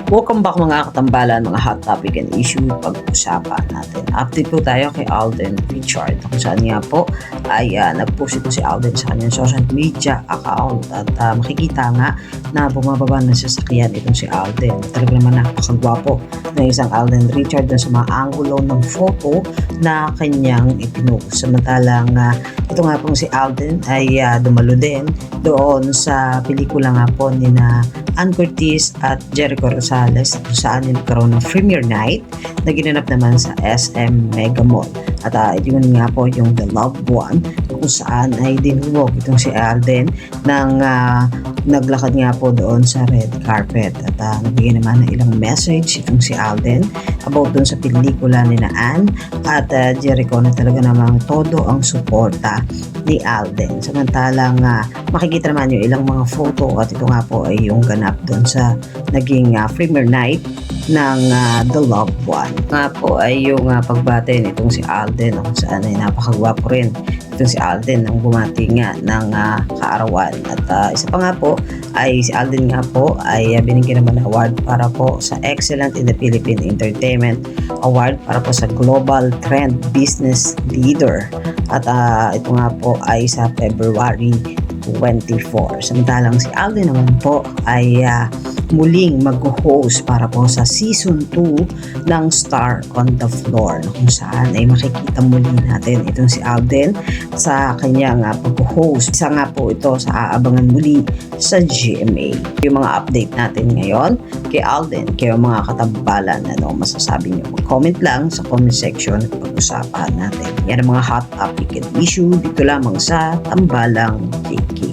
Welcome back mga katambalan, mga hot topic and issue pag-usapan natin. Update po tayo kay Alden Richard kung saan nga po ay nag-post ito si Alden sa kanyang social media account at makikita nga na bumababa ng sasakyan itong si Alden. Talaga naman napakagwapo ng isang Alden Richard na sa mga angulo ng photo na kanyang ipinost. Samantalang ito nga pong si Alden ay dumalo din doon sa pelikula nga po ni na Ann Curtis at Jericho Rosales kung saan nagkaroon ng premiere night na ginanap naman sa SM Mega Mall. At ito nga po yung The Loved One kung saan ay dinulog itong si Alden ng naglakad nga po doon sa red carpet. At nagbigay naman ng ilang message itong si Alden about doon sa pelikula ni na Ann at Jericho na talaga namang todo ang suporta ni Alden. Samantalang makikita naman yung ilang mga photo at ito nga po ay yung ganap doon sa naging premiere night ng The Loved One. Nga po ay yung pagbate nitong si Alden kung saan ay napakagwapo rin itong si Alden nang bumati nga ng kaarawan. At isa pa nga po ay si Alden nga po ay binigyan naman ng award para po sa Excellent in the Philippine Entertainment Award para po sa Global Trend Business Leader. At ito nga po ay sa February 24. Samantalang si Alden naman po ay muling mag-host para po sa Season 2 ng Star on the Floor kung saan ay makikita muli natin itong si Alden sa kanyang pag-host. Isa nga po ito sa aabangan muli sa GMA. Yung mga update natin ngayon kay Alden, kayo mga katambalan, ano masasabi niyo? Mag-comment lang sa comment section at pag-usapan natin. Yan ang mga hot topic and issue dito lamang sa Tambalang Tiki.